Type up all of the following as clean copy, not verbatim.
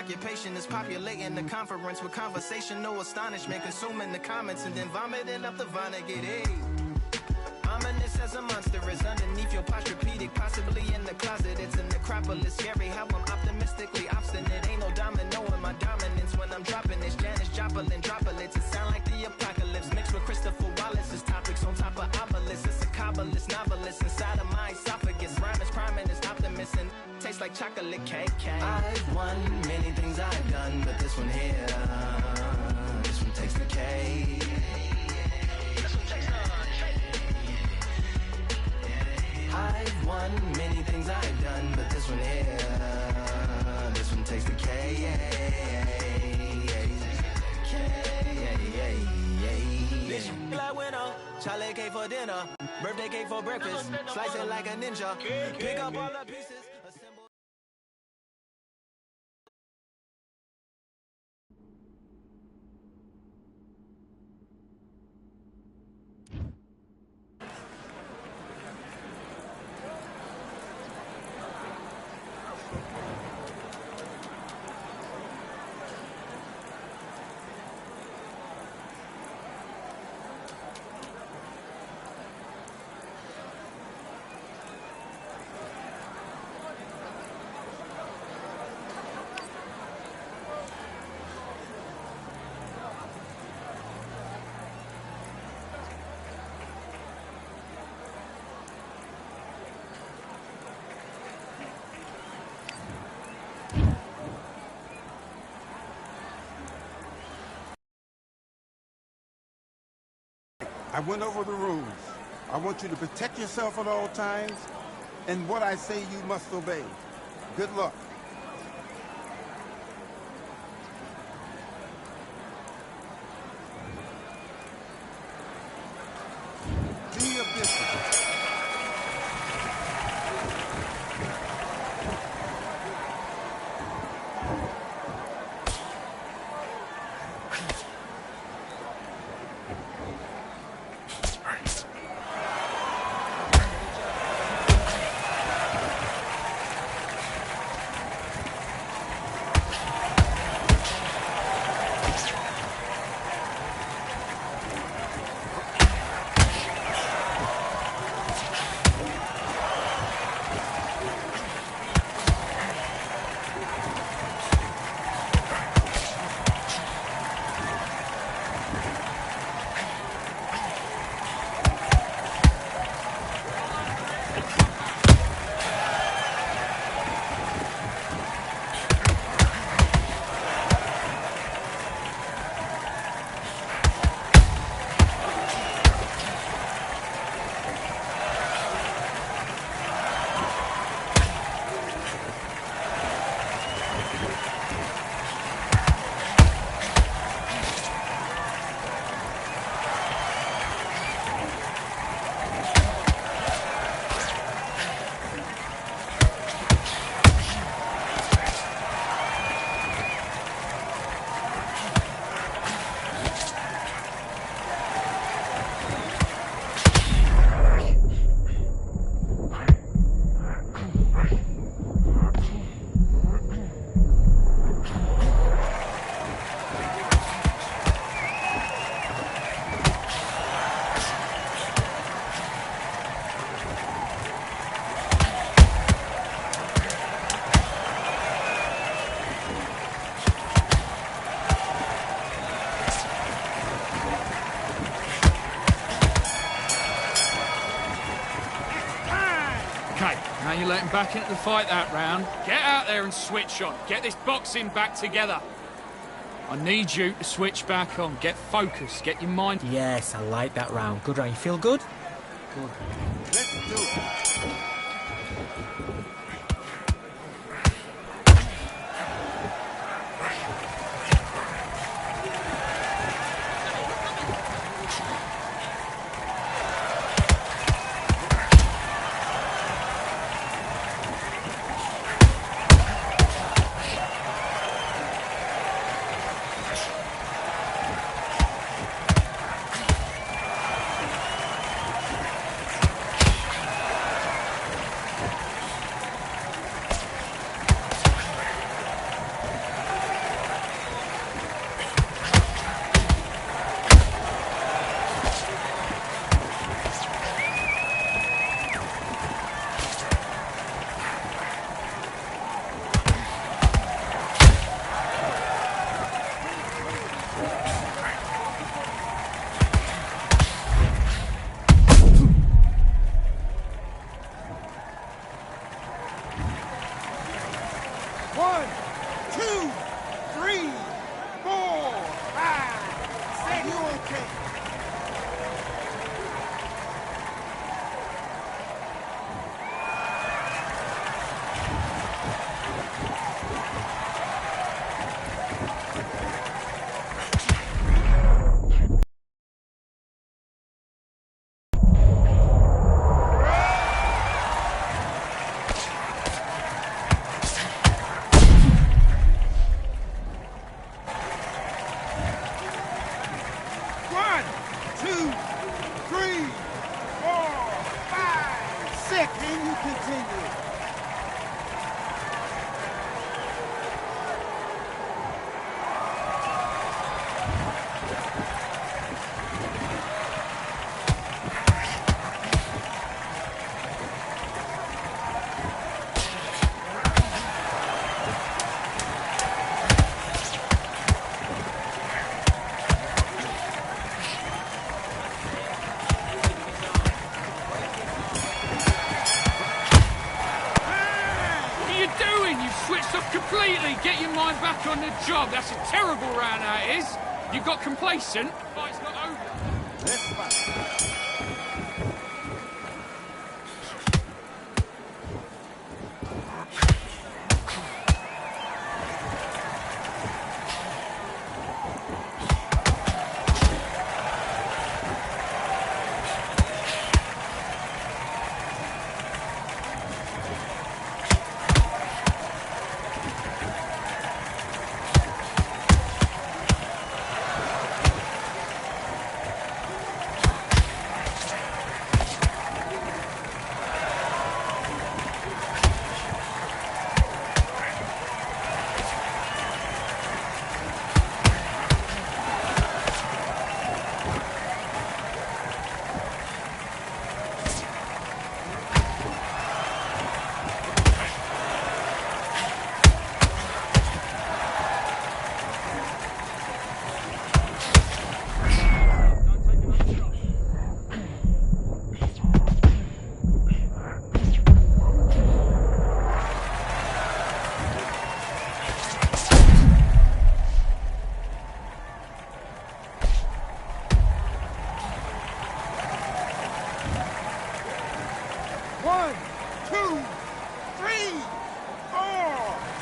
occupation is populating the conference with conversation, no astonishment, consuming the comments and then vomiting up the Vonnegut. Hey. Ominous as a monster is underneath your posturepedic, possibly in the closet. It's a necropolis, scary how I'm optimistically obstinate. Ain't no domino in my dominance when I'm dropping this. Janis Joplin droplets, it sound like the apocalypse mixed with Christopher Wallace's topics on top of obelisks. It's a kabbalist novelist inside of my esophagus. Rhyme is priming is optimist and tastes like chocolate cake. I've won many things I've done, but this one here, this one takes the cake. I've won many things I've done, but this one here, this one takes the K. Bitch, like winner, chocolate cake for dinner, birthday cake for breakfast, slice it like a ninja, pick up all the pieces. I went over the rules. I want you to protect yourself at all times, and what I say you must obey. Good luck. Be your business. Now you let him back into the fight that round. Get out there and switch on. Get this boxing back together. I need you to switch back on. Get focused. Get your mind... Yes, I like that round. Good round. You feel good? Good. Let's do it. back on the job. That's a terrible round, that is. You got complacent. Fight's not over. Let's fight. One, two, three, 4,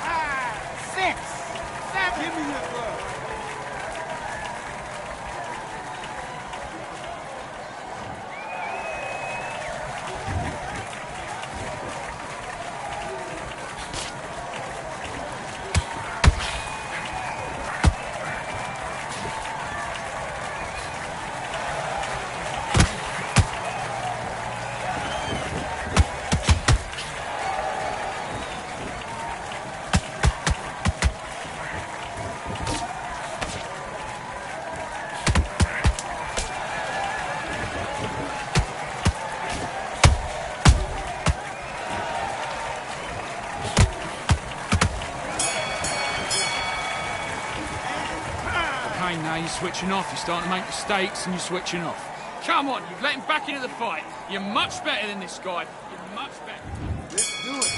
5, 6, 7. Give me your glove. Now you're switching off. You're starting to make mistakes and you're switching off. Come on, you've let him back into the fight. You're much better than this guy. You're much better. Let's do it.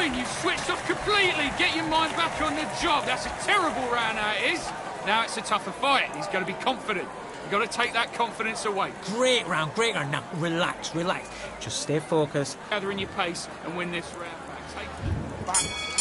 You switched off completely. Get your mind back on the job. That's a terrible round, that is. Now it's a tougher fight. He's got to be confident. You've got to take that confidence away. Great round, great round. Now, relax, relax. Just stay focused. Gathering your pace and win this round back. Take it back.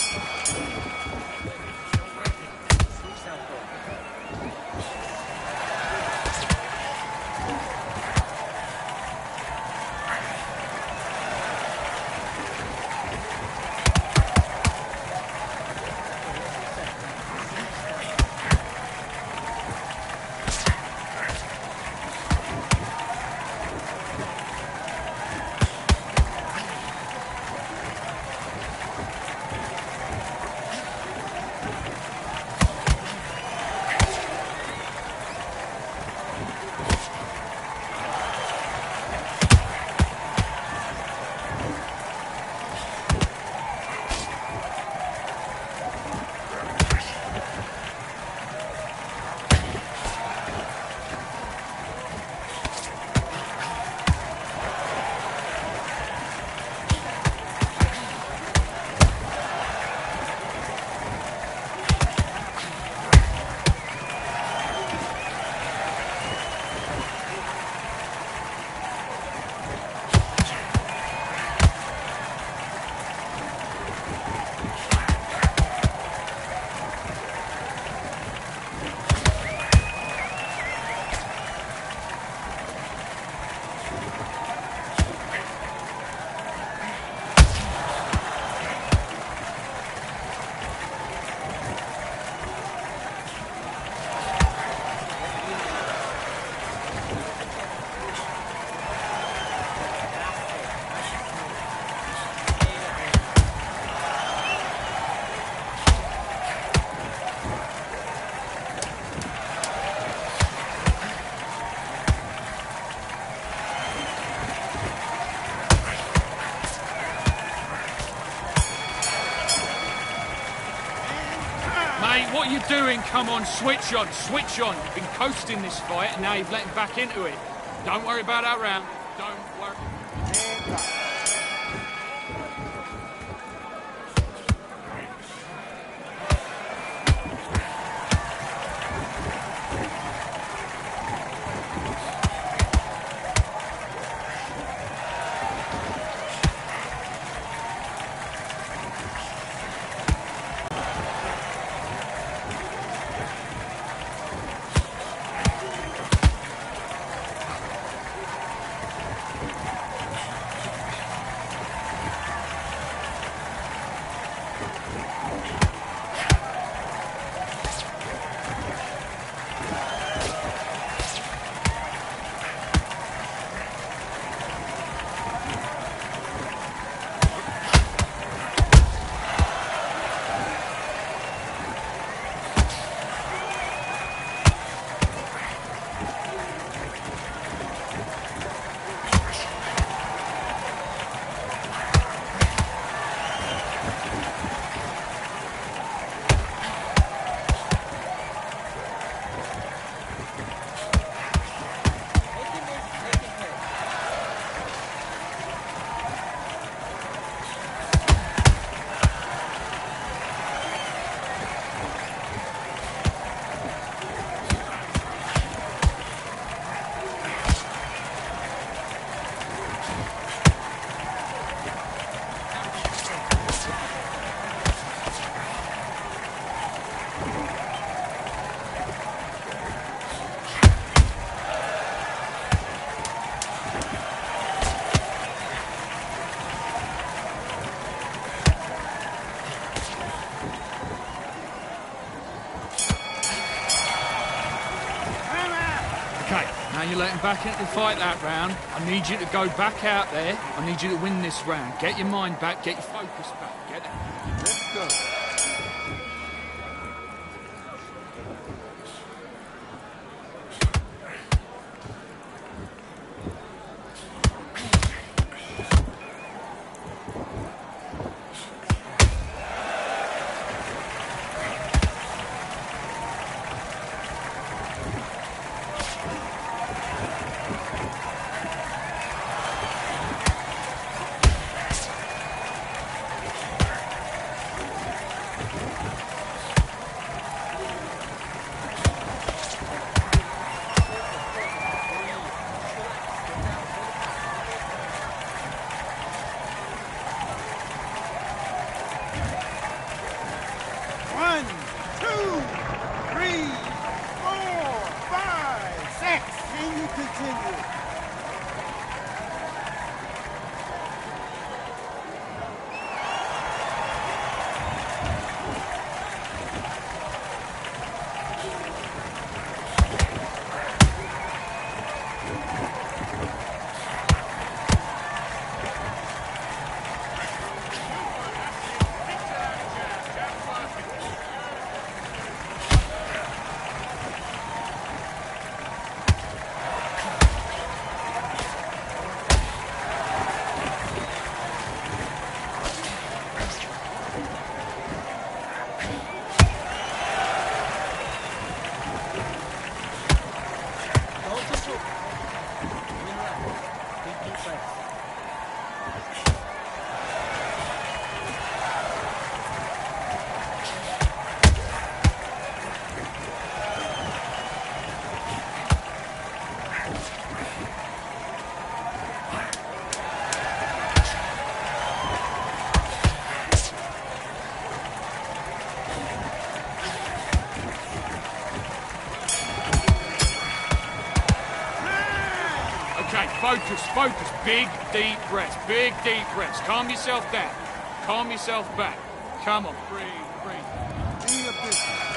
mate. What are you doing? Come on, switch on, switch on. You've been coasting this fight, and now you've let him back into it. Don't worry about that round. Don't worry. Now you're letting back into the fight that round. I need you to go back out there. I need you to win this round. Get your mind back, get your focus back. Get it. Let's go. Focus, focus. Big, deep breaths. Big, deep breaths. Calm yourself down. Calm yourself back. Come on. Breathe, breathe. Do your business.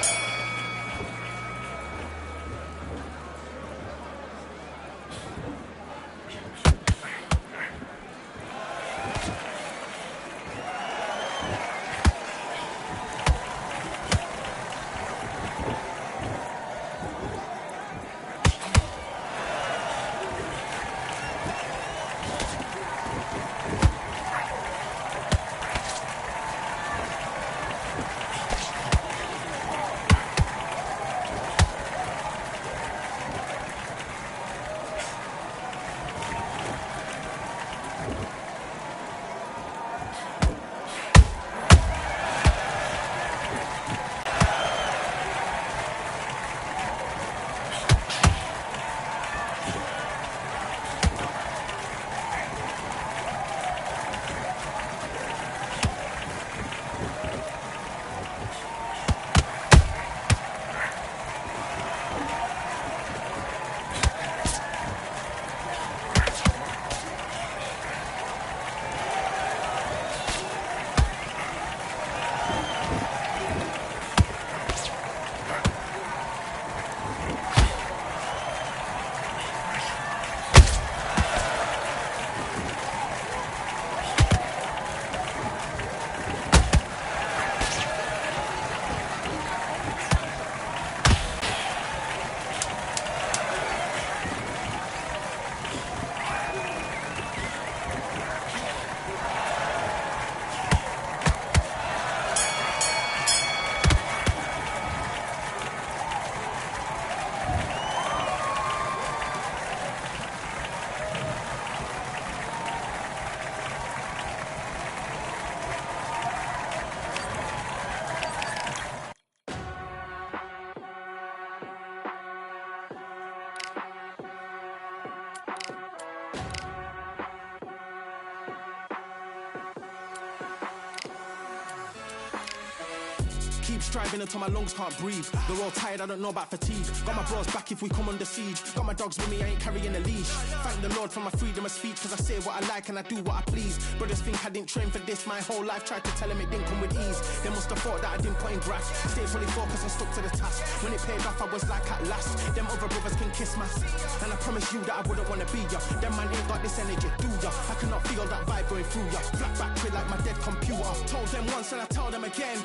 Keep striving until my lungs can't breathe. They're all tired, I don't know about fatigue. Got my bros back if we come under siege. Got my dogs with me, I ain't carrying a leash. Thank the Lord for my freedom of speech, cause I say what I like and I do what I please. Brothers think I didn't train for this my whole life. Tried to tell them it didn't come with ease. They must have thought that I didn't put in graft. Stayed fully focused and stuck to the task. When it paid off, I was like at last. Them other brothers can kiss my ass. And I promise you that I wouldn't wanna be ya. Them man ain't got this energy, do ya? I cannot feel that vibe going through ya. Flat battery like my dead computer. Told them once and I tell them again.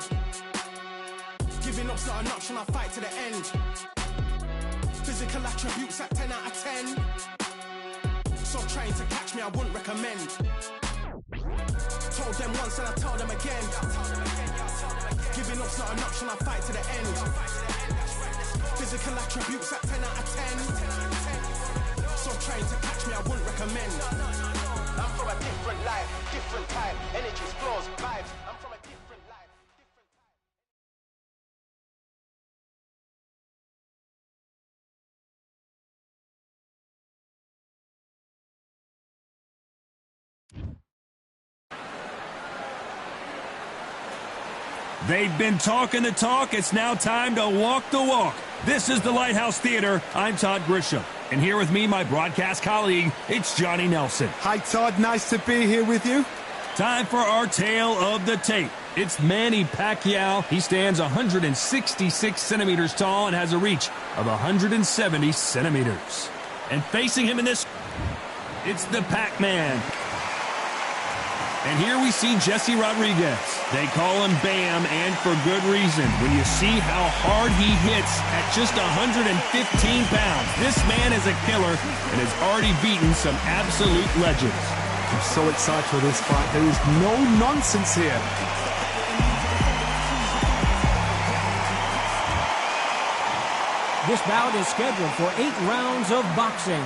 Giving up's not an option, I'll fight to the end. Physical attributes at 10 out of 10. So trying to catch me, I wouldn't recommend. Told them once and I tell them again. Giving up's not an option, I'll fight to the end. Physical attributes at 10 out of 10. So trying to catch me, I wouldn't recommend. I'm from a different life, different type. Energies, flows, vibes. I'm from a different life. They've been talking the talk. It's now time to walk the walk. This is the Lighthouse Theater. I'm Todd Grisham. And here with me, my broadcast colleague, it's Johnny Nelson. Hi, Todd. Nice to be here with you. Time for our tale of the tape. It's Manny Pacquiao. He stands 166 centimeters tall and has a reach of 170 centimeters. And facing him in this, it's the Pac-Man. And here we see Jesse Rodriguez. They call him Bam, and for good reason. When you see how hard he hits at just 115 pounds, this man is a killer and has already beaten some absolute legends. I'm so excited for this fight. There is no nonsense here. This bout is scheduled for 8 rounds of boxing.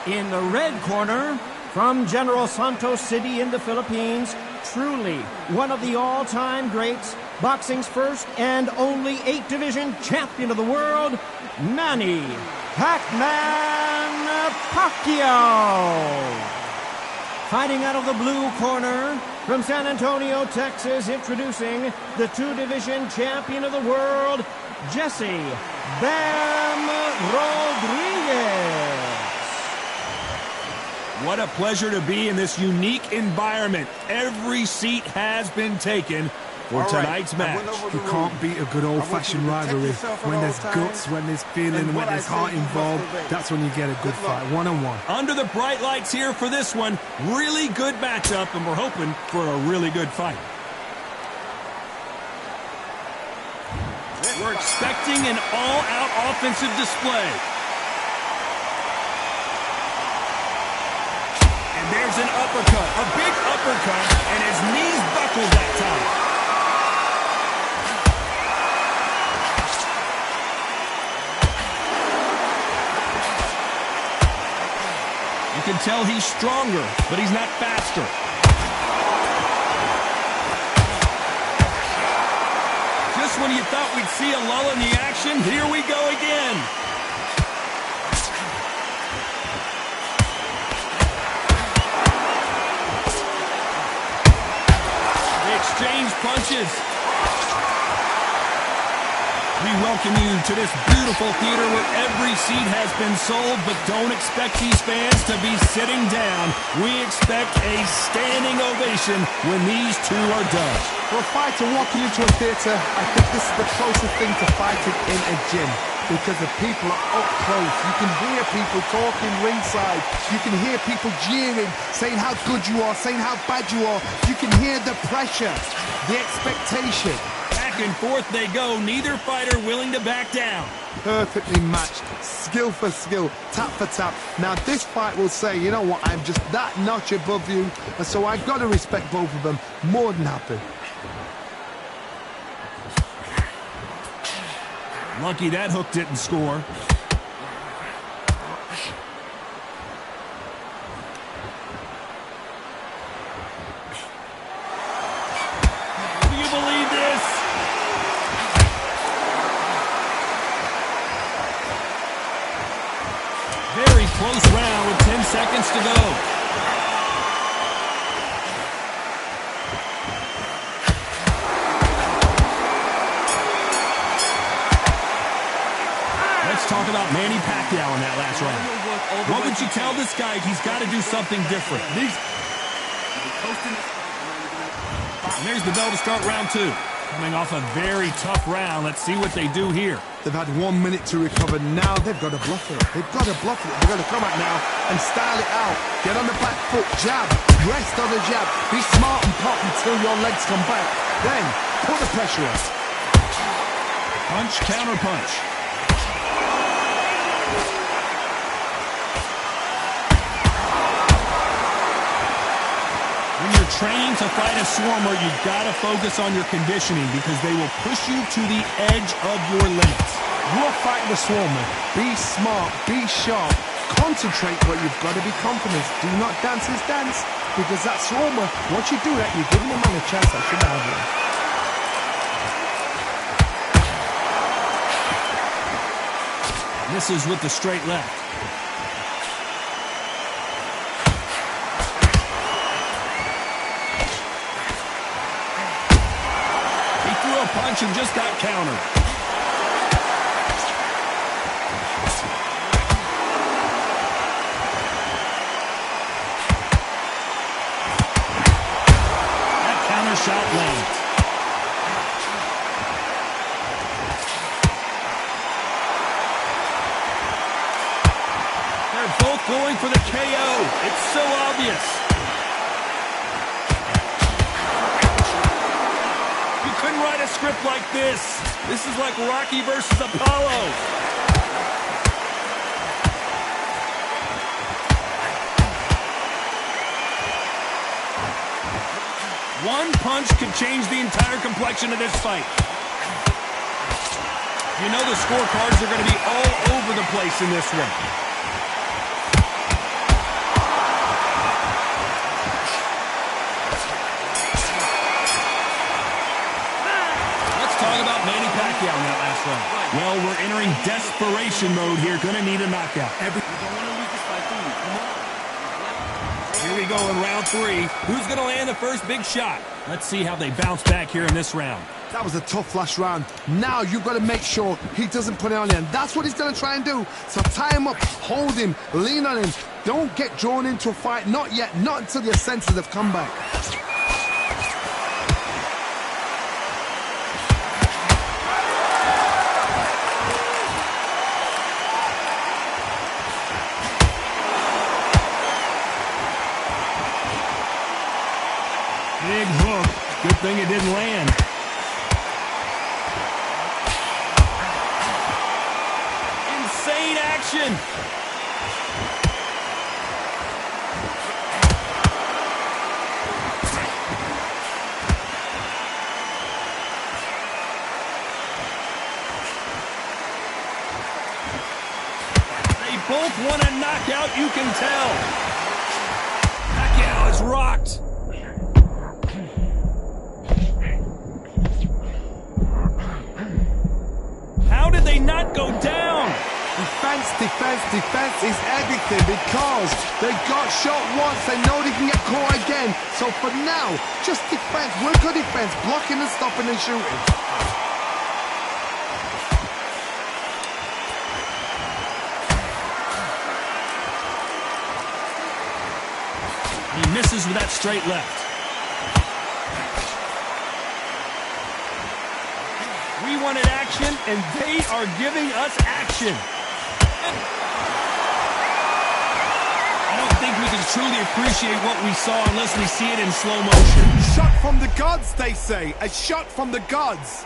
In the red corner, from General Santos City in the Philippines, truly one of the all-time greats, boxing's first and only 8-division champion of the world, Manny Pac-Man Pacquiao. Fighting out of the blue corner, from San Antonio, Texas, introducing the 2-division champion of the world, Jesse Bam Rodriguez. What a pleasure to be in this unique environment. Every seat has been taken for tonight's match. You can't beat a good old-fashioned rivalry. When there's guts, when there's feeling, and when there's heart involved, that's when you get a good fight, one-on-one. Under the bright lights here for this one, really good matchup, and we're hoping for a really good fight. We're expecting an all-out offensive display. There's an uppercut, a big uppercut, and his knees buckled that time. You can tell he's stronger, but he's not faster. Just when you thought we'd see a lull in the action, here we go again. Exchange punches. We welcome you to this beautiful theater where every seat has been sold, but don't expect these fans to be sitting down. We expect a standing ovation when these two are done. For a fighter walking into a theater, I think this is the closest thing to fighting in a gym. Because the people are up close. You can hear people talking ringside. You can hear people jeering, saying how good you are, saying how bad you are. You can hear the pressure, the expectation. Back and forth they go, neither fighter willing to back down. Perfectly matched, skill for skill, tap for tap. Now this fight will say, you know what, I'm just that notch above you, and so I've got to respect both of them. More than happy. Lucky that hook didn't score. Do you believe this? Very close round with 10 seconds to go. about Manny Pacquiao in that last round. What would you tell this guy he's got to do something different? And there's the bell to start round 2. Coming off a very tough round. Let's see what they do here. They've had 1 minute to recover. Now they've got to bluff it. They've got to bluff it. They've got to come out now and style it out. Get on the back foot, jab, rest on the jab. Be smart and pop until your legs come back. Then put the pressure on. Punch, counter punch. When you're training to fight a swarmer, you've got to focus on your conditioning because they will push you to the edge of your limits. You're fighting the swarmer. Be smart, be sharp. Concentrate, but you've got to be confident. Do not dance his dance because that swarmer, once you do that, you're giving the man a chance that should have you. Misses with the straight left. He threw a punch and just got countered. That counter shot lands. Both going for the KO. It's so obvious. You couldn't write a script like this. This is like Rocky versus Apollo. One punch could change the entire complexion of this fight. You know the scorecards are going to be all over the place in this one. Well, we're entering desperation mode here. Gonna need a knockout. Here we go in round 3. Who's gonna land the first big shot? Let's see how they bounce back here in this round. That was a tough last round. Now you've got to make sure he doesn't put it on you. And that's what he's going to try and do. So tie him up, hold him, lean on him. Don't get drawn into a fight. Not yet. Not until your senses have come back. Big hook. Good thing it didn't land. Insane action. They both want a knockout, you can tell. Pacquiao is rocked. How did they not go down? Defense, defense, defense is everything because they got shot once. They know they can get caught again. So for now, just defense. Work on defense. Blocking and stopping and shooting. He misses with that straight left. We wanted action, and they are giving us action. I don't think we can truly appreciate what we saw unless we see it in slow motion. Shot from the gods, they say. A shot from the gods. 1,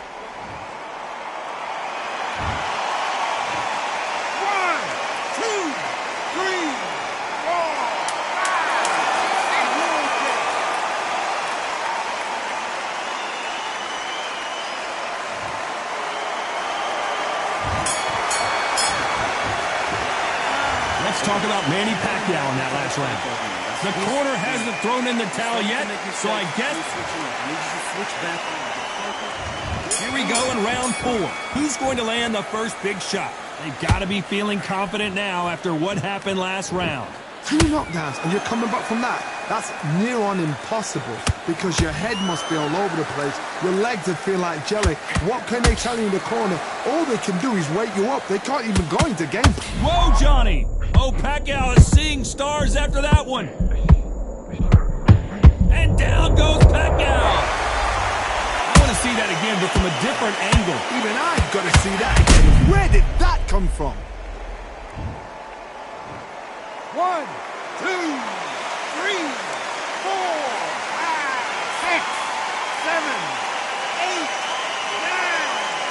2, 3, 4, 5. Let's talk about Manny Pacquiao in that last round. The corner hasn't thrown in the towel yet, so I guess... Here we go in round 4. Who's going to land the first big shot? They've got to be feeling confident now after what happened last round. 2 knockdowns, and you're coming back from that. That's near on impossible because your head must be all over the place. Your legs would feel like jelly. What can they tell you in the corner? All they can do is wake you up. They can't even go into game. Whoa, Johnny! Oh, Pacquiao is seeing stars after that one. And down goes Pacquiao. I want to see that again, but from a different angle. Even I've got to see that again. Where did that come from? 1, 2, 3, 4, 5, 6, 7, 8, 9,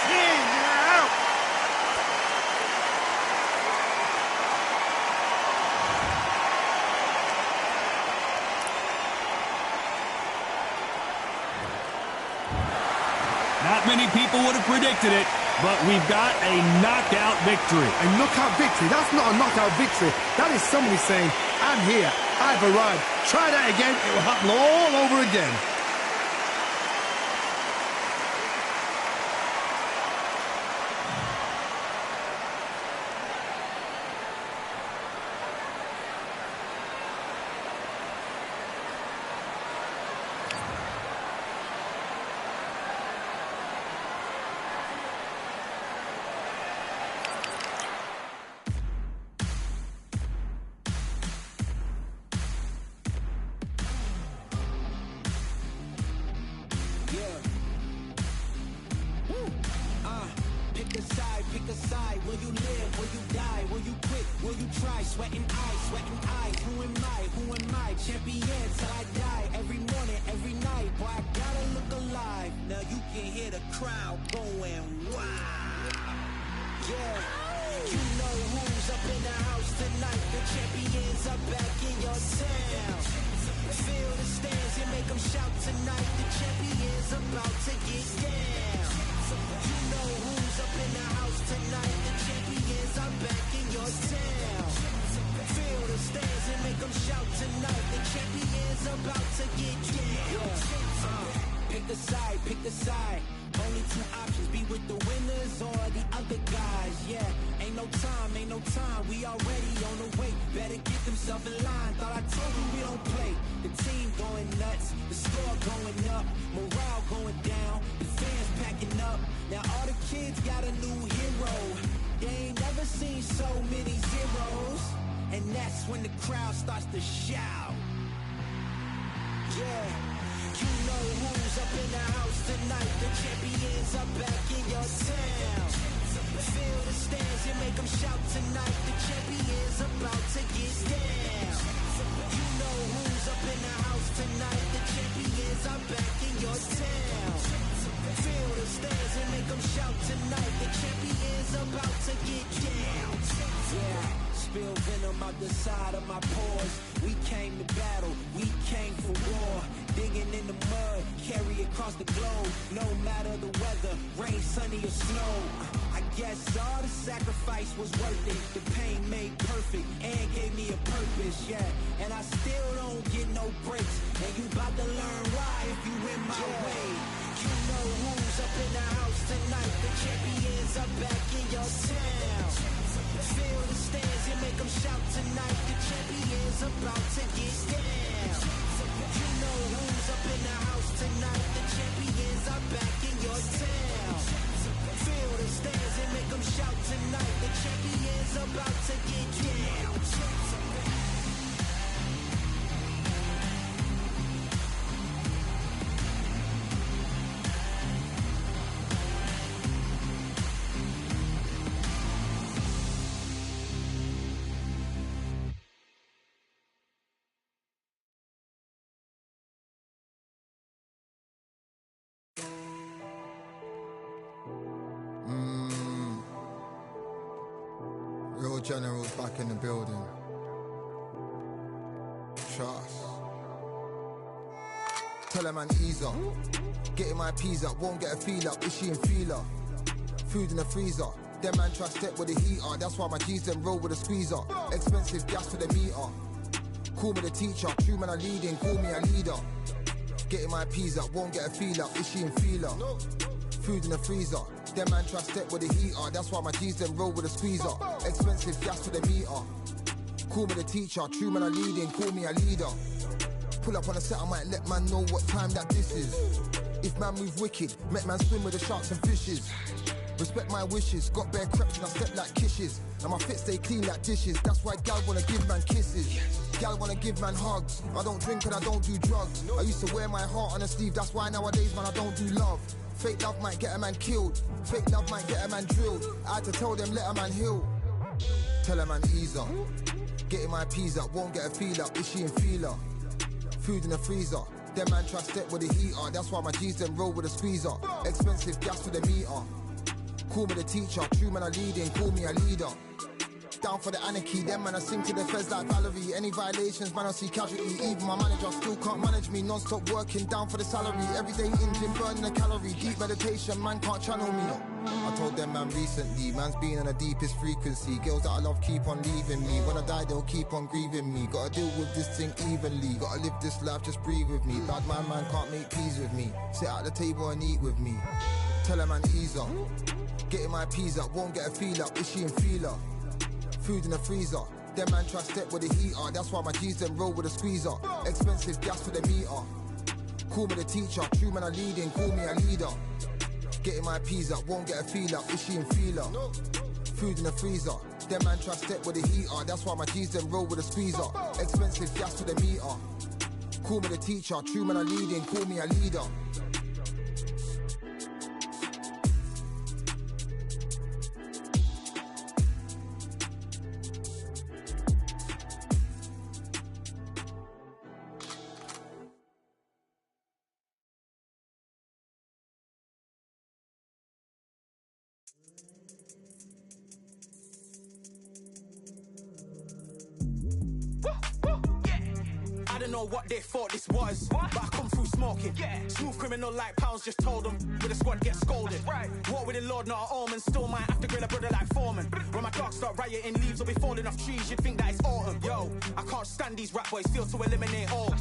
10. You're out. Not many people would have predicted it, but we've got a knockout victory. A knockout victory? That's not a knockout victory. That is somebody saying, I'm here, I've arrived. Try that again, it will happen all over again. Pick a side. Will you live? Will you die? Will you quit? Will you try? Sweating eyes. Who am I? Champion till I die. Every morning, every night. Boy, I gotta look alive. Now you can hear the crowd going wild. Yeah, you know who's up in the house tonight. The champions are back in your town. Feel the stands and make them shout tonight. The champions about to get down. You know who's up in the house tonight. The champions are back in your town. Feel the stands and make them shout tonight. The champions about to get down. Pick a side. Only two options, be with the winners or the other guys. Yeah, ain't no time. We already on the way. Better get themselves in line. Thought I told you we don't play. The team going nuts, the score going up, morale going down, the fans packing up. Now all the kids got a new hero. They ain't never seen so many zeros. And that's when the crowd starts to shout. Yeah, you know who's up in the house tonight. The champions are back in your town. Feel the stands and make them shout tonight. The champions about to get down. You know who's up in the house tonight. The champions are back in your town. Feel the stands and make them shout tonight. The champions about to get down. Yeah, spill venom out the side of my pores. We came to battle, we came for war. Digging in the mud, carry across the globe. No matter the weather, rain, sunny or snow. I guess all the sacrifice was worth it. The pain made perfect and gave me a purpose, yeah. And I still don't get no breaks. And you about to learn why if you in my way. You know who's up in the house tonight. The champions are back in your town. Feel the stands and make them shout tonight. The champions about to get down. You know who's up in the house tonight. The champions are back in your town. Feel the stands and make them shout tonight. The champions about to get down. Real generals back in the building. Trust. Tell a man ease up. Getting my peas up, won't get a feel up. Is she in feeler? Food in the freezer. Them man try step with the heater. That's why my G's them roll with a squeezer. Expensive gas for the meter. Call me the teacher. True man I leading, call me a leader. Getting my peas up, won't get a feel up. Is she in feeler? Food in the freezer. Them man try step with the heater. That's why my G's them roll with a squeezer. Expensive gas for the meter. Call me the teacher. True man I leading, call me a leader. Pull up on a set, I might let man know what time that this is. If man move wicked, make man swim with the sharks and fishes. Respect my wishes, got bare creps and I step like kishes. And my fit stay clean like dishes, that's why gal wanna give man kisses. Gal wanna give man hugs, I don't drink and I don't do drugs. I used to wear my heart on a sleeve, that's why nowadays man I don't do love. Fake love might get a man killed, fake love might get a man drilled. I had to tell them let a man heal. Tell a man ease up, getting my peas up, won't get a feel up, is she in feeler? Food in the freezer, them man try step with the heater, that's why my G's them roll with a squeezer. Expensive gas for the meter. Call me the teacher, true man I leading, call me a leader. Down for the anarchy, them man I sing to the feds like Valerie. Any violations, man I see casualty. Even my manager still can't manage me. Non-stop working, down for the salary. Every day in gym, burning a calorie. Deep meditation, man can't channel me. I told them man recently, man's been on the deepest frequency. Girls that I love keep on leaving me. When I die they'll keep on grieving me. Gotta deal with this thing evenly. Gotta live this life, just breathe with me. Bad man can't make peace with me. Sit at the table and eat with me. Tell a man ease up, getting my peas up, won't get a feel up, is she in feeler? Food in the freezer, them man try step with the heater, that's why my G's them roll with a squeezer. Expensive gas for the meter. Call me the teacher, true man I leading, call me a leader. Getting my peas up, won't get a feel up, is she in feeler? Food in the freezer, them man try step with the heater, that's why my G's them roll with a squeezer. Expensive gas for the meter. Call me the teacher, true man I leading, call me a leader. I don't know what they thought this was, but I come through smoking. Smooth criminal like pounds, just told them with the squad get scolded. War with the Lord, not an omen. Still might have to grill a brother like Foreman. When my dogs start rioting, leaves will be falling off trees. You'd think that it's autumn. Yo, I can't stand these rap boys, feel to eliminate all.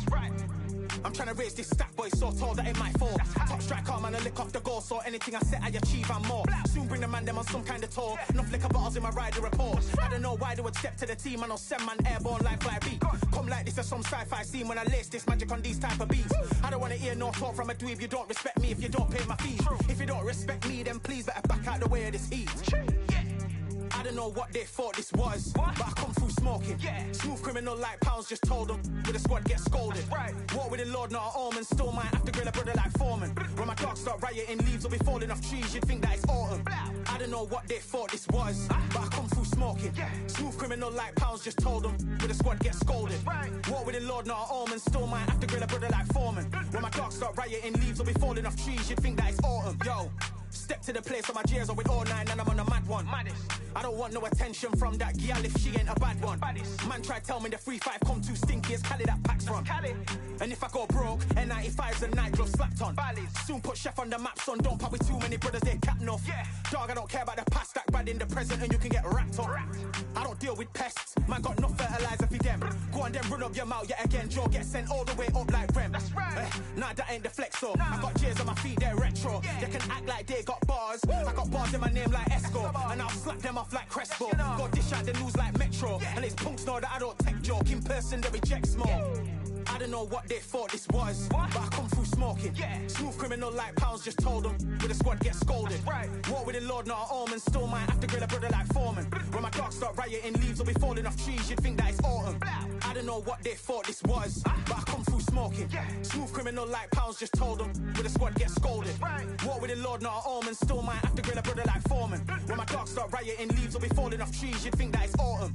I'm trying to raise this stack, boy, so tall that it might fall. Top striker, man, I lick off the goal, so anything I set, I achieve and more. Soon bring the man them on some kind of tour. Enough liquor bottles in my rider report. I don't know why they would step to the team, and I'll send man airborne like fly beat. Come like this as some sci-fi scene when I lace this magic on these type of beats. I don't wanna hear no talk from a dweeb. You don't respect me if you don't pay my fees. If you don't respect me, then please better back out the way of this heat. I don't know what they thought this was, but I come through smoking. Smooth criminal like pounds, just told them with the squad get scolded. War with the Lord, not an omen. Still might have to grill a brother like Foreman. When my dogs start rioting, leaves will be falling off trees. You'd think that it's autumn. I don't know what they thought this was, but I come through smoking. Smooth criminal like pounds, just told them with the squad get scolded. War with the Lord, not an omen. Still might have to grill a brother like Foreman. When my dogs start rioting, leaves will be falling off trees. You'd think that it's autumn. Yo, step to the place where my J's are with all nine and I'm on a mad one. I don't want no attention from that gal if she ain't a bad one. Man try tell me the 3-5 come too stinky, it's Cali that packs from. And if I go broke, N95's a nightclub slapped on. Soon put Chef on the map, son, don't pop with too many brothers, they cap enough. Dog, I don't care about the past, that bad in the present and you can get wrapped up. I don't deal with pests, man got no fertilizer for them. Go on then run up your mouth yet again, Joe get sent all the way up like Rem. Nah, that ain't the flex so. I got J's on my feet, they're retro. They can act like they got bars. I got bars in my name like Esco, and I'll slap them off like Crespo. Go dish out the news like Metro, and it's punks know that I don't take joke. In person they reject smoke. I don't know what they thought this was, but I come through smoking. Smooth criminal like pounds, just told them with the squad get scolded. War with the Lord, not an omen. Still might have to grill a brother like Foreman. When my dogs start rioting, leaves will be falling off trees. You'd think that it's autumn. I don't know what they thought this was, but I come through smoking. Smooth criminal like pounds, just told them with the squad get scolded. War with the Lord, not an omen. Still might have to grill a brother like Foreman. When my dogs start rioting, leaves will be falling off trees. You'd think that it's autumn.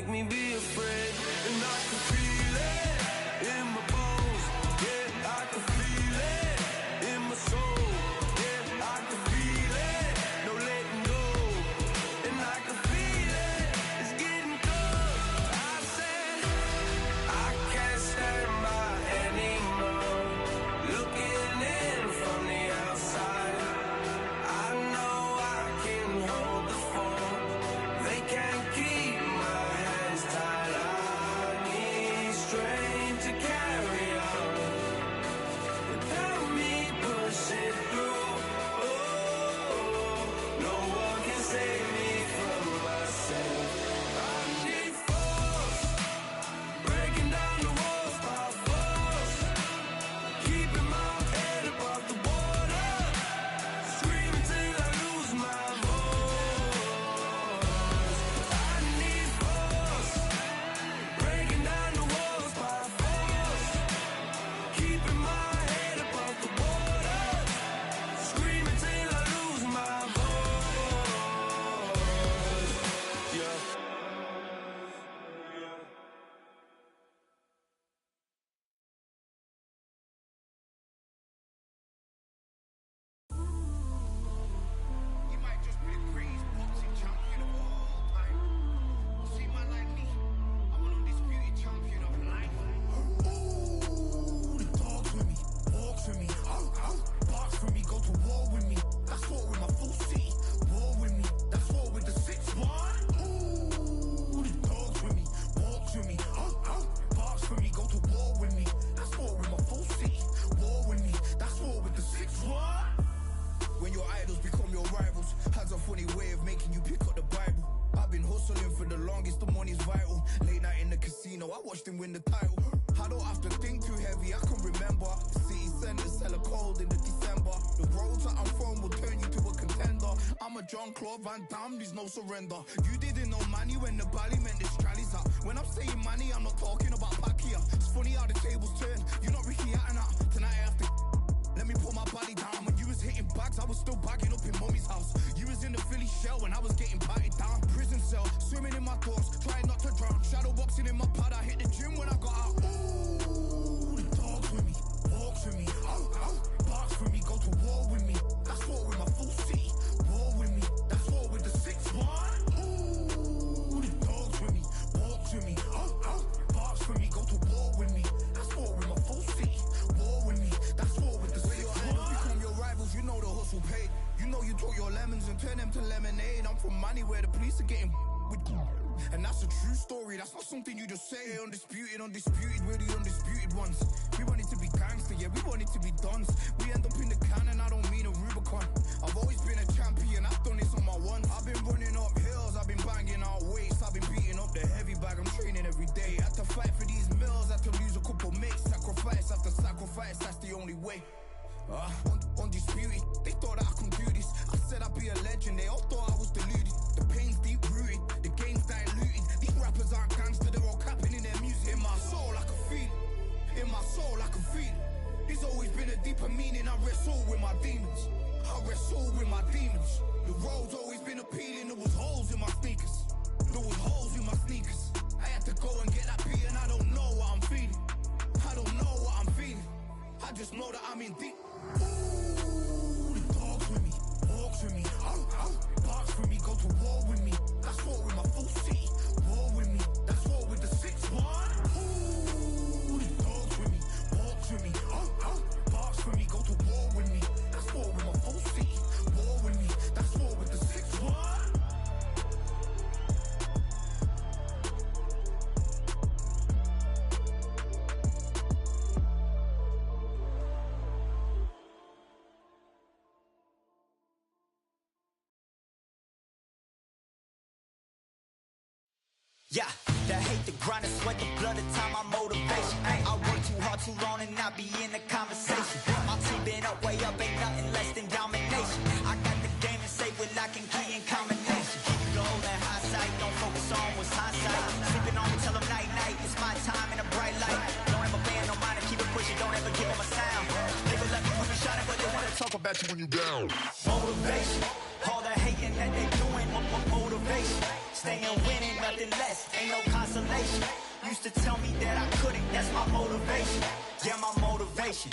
make me be afraid. And I can feel it in my bones. Yeah, I can feel it in my soul. Yeah, I can feel it, no letting go. And I can feel it, it's getting close. I said, I can't stand by anymore. Looking in from the outside, I know I can hold the phone. They can't keep my hands tied. I need strength to carry on without me pushing through. Oh, no one can save me from myself. I need force, breaking down the walls by force, keeping my head above the water, screaming till I lose my voice. I need force, breaking down the walls by force, keeping my head above the water, screaming till I lose my voice. Yeah. You might just be the greatest boxing champion of all time. See, man like me, I'm an undisputed champion of life. Ooh, the dogs with me, walks with me, barks for me, go to war with me. That's war with my full city, war with me. That's war with the 6-1. Ooh, the dogs with me, walks with me, barks for me, go to war with me. That's war with my full city, war with me. That's war with the 6-1. When your idols become your rivals, has a funny way of making you pick up the Bible. I've been hustling for the longest, the money's vital. Late night in the casino, I watched him win the title. I don't have to think too heavy, I can remember. The city centers hella cold in the December. The roads that I'm from will turn you to a contender. I'm a Jean-Claude Van Damme, there's no surrender. You didn't know money when the bally meant the strallies up. When I'm saying money, I'm not talking about Pacquiao. It's funny how the tables turn, you're not Ricky Hatton. Tonight I have to let me put my body down. When you was hitting bags, I was still bagging up in mommy's house. You was in the Philly shell when I was getting batted down. Prison cell, swimming in my thoughts, trying not to drown. Shadow boxing in my pad, I hit the gym when I got out. Ooh, the dogs with me, walks with me, barks for me, go to war with me. That's war with my full city, war with me. That's war with the 6-1. Ooh, the dogs with me, walks with me, barks for me, go to war with me. That's war with my full city, war with me. That's war with the 6-1. Become your rivals, you know the hustle paid. You know you took your lemons and turn them to lemonade. I'm from money where the police are getting with. And that's a true story, that's not something you just say. Undisputed, we're the undisputed ones. We want it to be gangster, yeah, we want it to be dons. We end up in the can and I don't mean a Rubicon. I've always been a champion, I've done this on my ones. I've been running up hills, I've been banging out weights. I've been beating up the heavy bag, I'm training every day. Had to fight for these mills, had to lose a couple mates. Sacrifice after sacrifice, that's the only way. Undisputed, they thought that I could do this. I said I'd be a legend, they all thought I was deluded. The pain's deep rooted, the game's diluted. These rappers aren't gangster, they're all capping in their music. In my soul I can feel it, in my soul I can feel it. There's always been a deeper meaning, I wrestle with my demons. I wrestle with my demons. The road's always been appealing, there was holes in my sneakers. There was holes in my sneakers. I had to go and get that beat and I don't know what I'm feeling. I don't know what I'm feeling. I just know that I'm in deep. Ooh, the dogs with me, walks with me, barks for me, go to war with me. That's war with my full city, war with me. That's war with the 6-1. Ooh, the dogs with me, walks with me, barks for me, go to war with me. That's war with my full city, war with me. That's war with the 6-1. Yeah, the hate, the grind, the sweat, the blood, the time, my motivation. I work too hard, too long, and not be in the conversation. My team been up, way up, ain't nothing less than domination. I got the game and say with lock and key and combination. Keep you holding high sight, don't focus on what's hindsight. Sleeping on me, tell them night, night, it's my time in a bright light. Don't ever band, no mind, and keep it pushing, don't ever give them a sound. They will let me put me shining, but they wanna talk about you when you down. Motivation, all the hating that they doing, motivation. Staying winning, nothing less, ain't no consolation. Used to tell me that I couldn't, that's my motivation. Yeah, my motivation.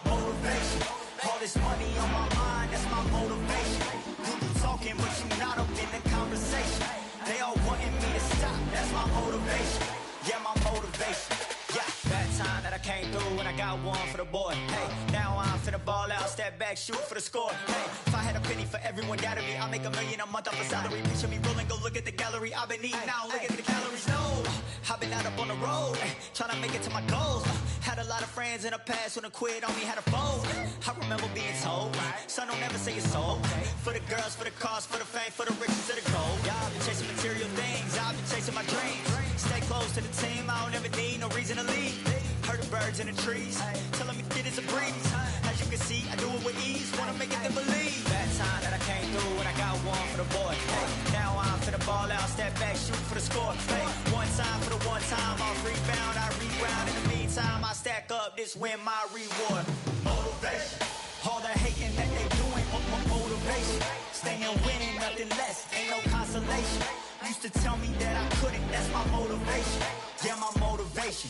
Motivation. All this money on my mind, that's my motivation. You talking, but you not up in the conversation. They all wanting me to stop, that's my motivation. Yeah, my motivation. Yeah, that time that I came through and I got one for the boy. Hey, now I'm finna ball out, step back, shoot for the score. Hey, if I had a penny for everyone doubting me, I'll make $1 million a month off a salary. Picture me rolling, go look at the gallery. I've been eating now, look at the calories. No, I've been out up on the road, trying to make it to my goals. Had a lot of friends in the past when I quit on me, had a fold. I remember being told, son, don't ever say it's sold. For the girls, for the cars, for the fame, for the riches, to the gold. Yeah, I've been chasing material things, I've been chasing my dreams. Stay close to the team, I don't ever need no reason to leave. Heard the birds in the trees, telling me it is a breeze. As you can see, I do it with ease, wanna make it to believe. That time that I came through and I got one for the boy. Hey, now I'm finna ball out, step back, shoot for the score. Hey, one time for the one time, I'll rebound, I reround. In the meantime, I stack up, this win my reward. Motivation, all the hating that they doing, motivation. Staying winning, nothing less, ain't no consolation. Used to tell me that I couldn't, that's my motivation. Yeah, my motivation.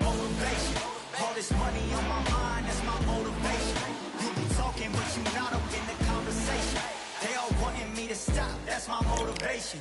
Motivation. All this money on my mind, that's my motivation. You be talking, but you not up in the conversation. They all wanting me to stop, that's my motivation.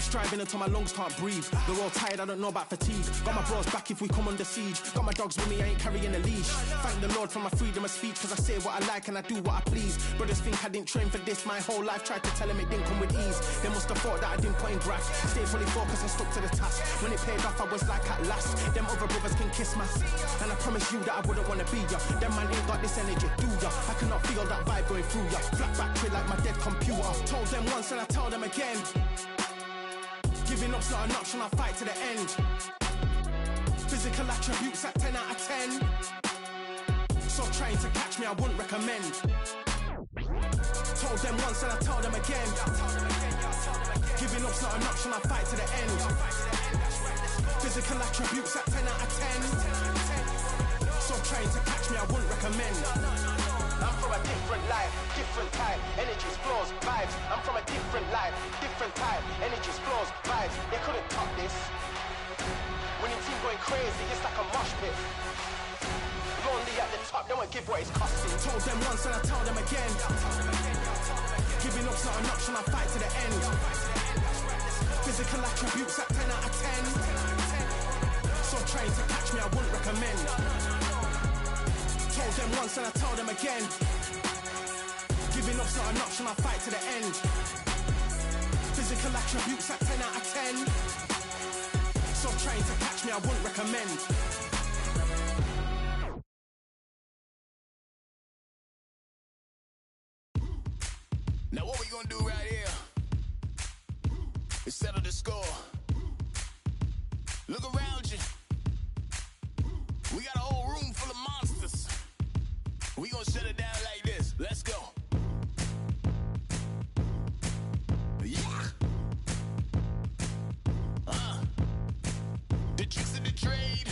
Striving until my lungs can't breathe. They're all tired, I don't know about fatigue. Got my bros back if we come under siege. Got my dogs with me, I ain't carrying a leash. Thank the Lord for my freedom of speech, cause I say what I like and I do what I please. Brothers think I didn't train for this my whole life. Tried to tell them it didn't come with ease. They must have thought that I didn't put in graft. Stayed fully focused and stuck to the task. When it paid off, I was like at last. Them other brothers can kiss my ass. And I promise you that I wouldn't wanna be ya. Them man ain't got this energy, do ya? I cannot feel that vibe going through ya. Flat back quit like my dead computer. Told them once and I tell them again. Giving up's not an option, I'll fight to the end. Physical attributes at 10 out of 10. So trying to catch me, I wouldn't recommend. Told them once and I tell them again. Giving up's not an option, I'll fight to the end. Physical attributes at 10 out of 10. So trying to catch me, I wouldn't recommend. I'm from a different life, different type, energies, flows, vibes. I'm from a different life, different type, energies, flows, vibes. They couldn't top this. When your team going crazy, it's like a mosh pit. Lonely at the top, they won't give what it's costing. Told them once and I tell them again. Giving up's not an option, I'll fight to the end. Physical attributes at 10 out of 10. So trying to catch me, I wouldn't recommend. Told them once and I tell them again. Giving up's not an option, I'll fight to the end. Physical attributes at 10 out of 10. So trying to catch me, I wouldn't recommend. Now what we gonna do right here is settle the score. Look around you. We got a whole room full of monsters. We gonna shut it down like this. Let's go. Yeah. The tricks of the trade,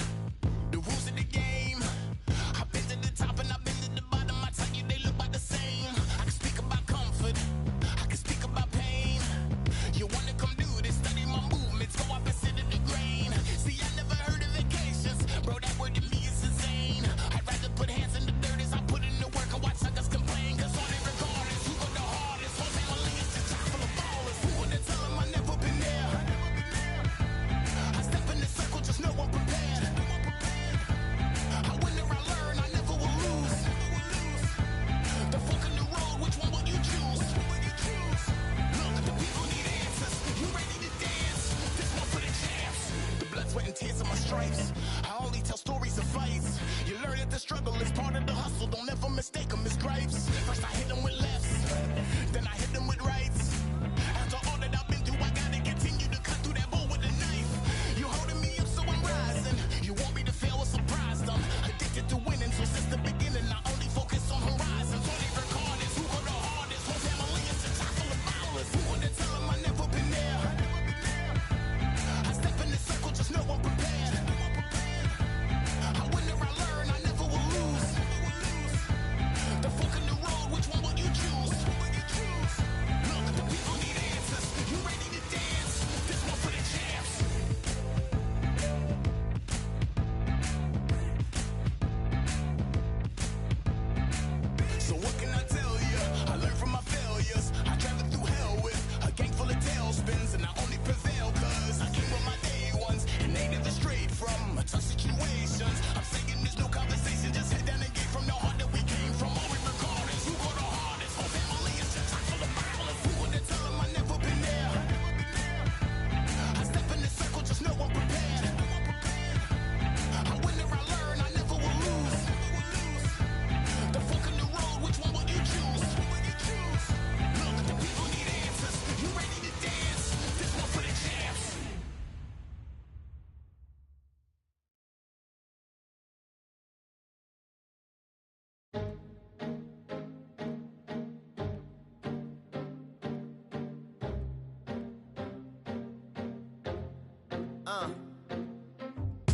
the rules of the game. I've been to the top and I've been to the bottom. I tell you they look about the same. I can speak about comfort, I can speak about pain. You wanna come do this, study my movements, go up and sit in the grain. See, I never heard of vacations, bro, that word to me is insane. I'd rather put hands in the dirt as I put in the work and watch suckers complain. Cause on it regardless, who go the hardest? Whole family is just chock full of ballers. Who wanna tell them I never been there? I step in the circle, just know I'm prepared. I win or I learn, I never will lose. The fork in the road, which one will you choose? Look, the people need answers. You ready to dance? This one for the champs. The blood, sweat, and tears of my stripes. I only tell stories of fights. You learn that the struggle is part of the hustle. Don't ever mistake them as gripes. First I hit them with lefts, then I hit them with rights. After all that I've been through, I gotta continue to cut through that bowl with a knife. You holding me up, so I'm rising. You want me to fail or surprise them. Addicted to winning, so since the beginning I only focus on horizons.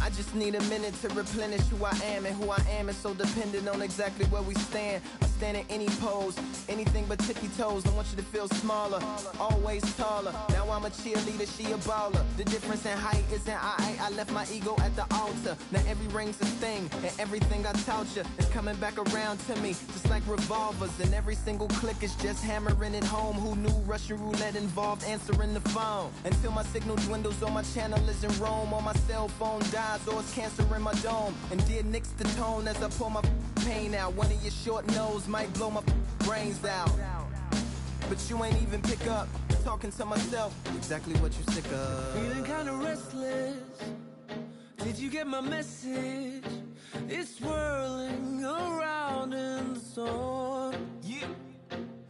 I just need a minute to replenish who I am, and who I am is so dependent on exactly where we stand. I stand in any pose, anything but tippy toes. I want you to feel smaller, always taller. Now I'm a cheerleader, she a baller. The difference in height isn't I left my ego at the altar. Now every ring's a thing, and everything I taught you is coming back around to me, just like revolvers. And every single click is just hammering it home. Who knew Russian roulette involved answering the phone? Until my signal dwindles or my channel is in Rome, or my cell phone dies, or it's cancer in my dome. And dear nicks the tone as I pull my pain out. One of your short nose might blow my brains out, but you ain't even pick up. Talking to myself, exactly what you sick of. Feeling kinda restless. Did you get my message? It's swirling around in the storm. Yeah,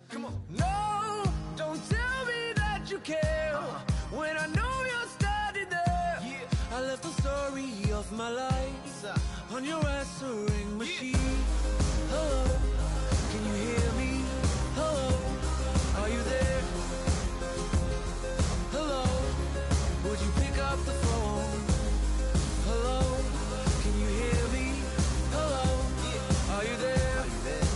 come on. No, don't tell me that you care when I know you're standing there. Yeah. I left the story of my life on your answering machine. Hello, can you hear me? Hello, are you there? Hello, would you pick up the phone? Hello, can you hear me? Hello, are you there? Are you there?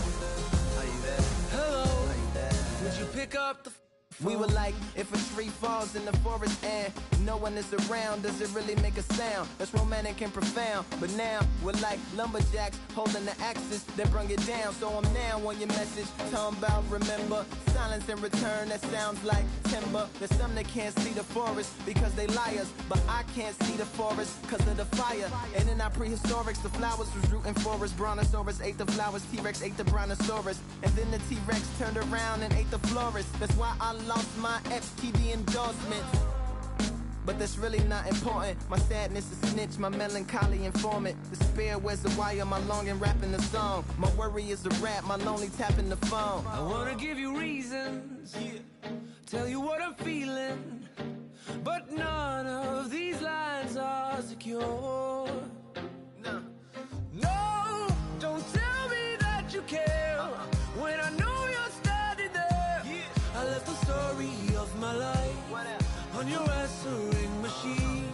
Are you there? Hello, Are you there? would you pick up the phone? We were like, if a tree falls in the forest and no one is around, does it really make a sound? That's romantic and profound. But now we're like lumberjacks holding the axes that bring it down. So I'm now on your message, talking about remember. Silence in return, that sounds like timber. There's some that can't see the forest because they liars, but I can't see the forest because of the fire. And in our prehistorics, the flowers was rooting for us. Brontosaurus ate the flowers, T-Rex ate the brontosaurus, and then the T-Rex turned around and ate the florist. That's why I lost my FTD endorsement. But that's really not important. My sadness is snitch, my melancholy informant. Despair wears a wire, my longing rapping the song. My worry is a rap, my lonely tapping the phone. I wanna give you reasons, tell you what I'm feeling, but none of these lines are secure. No, don't tell me that you care when I know you're standing there. I left the story of my life on your answering machine.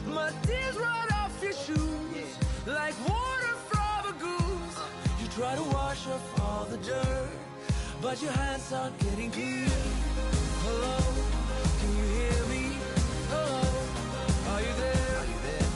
My tears run off your shoes like water from a goose. You try to wash off all the dirt, but your hands aren't getting clean. Hello, can you hear me? Hello, are you there? Are you there?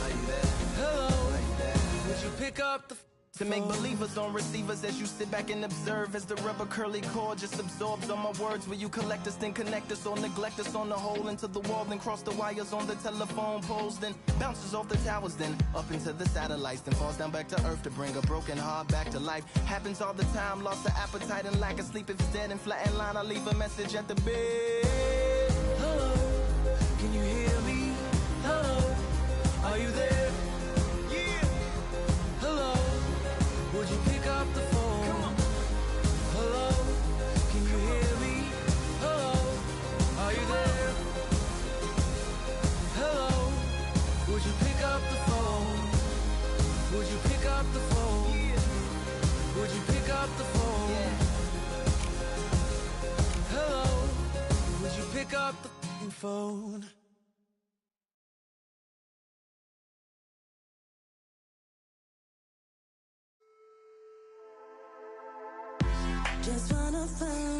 Are you there? Hello, Are you there? would you pick up the To make believers on receivers as you sit back and observe as the rubber curly cord just absorbs all my words. Will you collect us, then connect us, or neglect us on the hole into the wall, then cross the wires on the telephone poles, then bounces off the towers, then up into the satellites, then falls down back to earth to bring a broken heart back to life. Happens all the time, lost of appetite and lack of sleep. If it's dead and flat in line, I leave a message at the bed. Hello, can you hear me? Hello, are you there? Yeah. Hello, would you pick up the phone? Come on. Hello, can you hear me? Hello, are you there? Hello, would you pick up the phone? Would you pick up the phone? Would you pick up the phone? Hello, would you pick up the phone? Just wanna find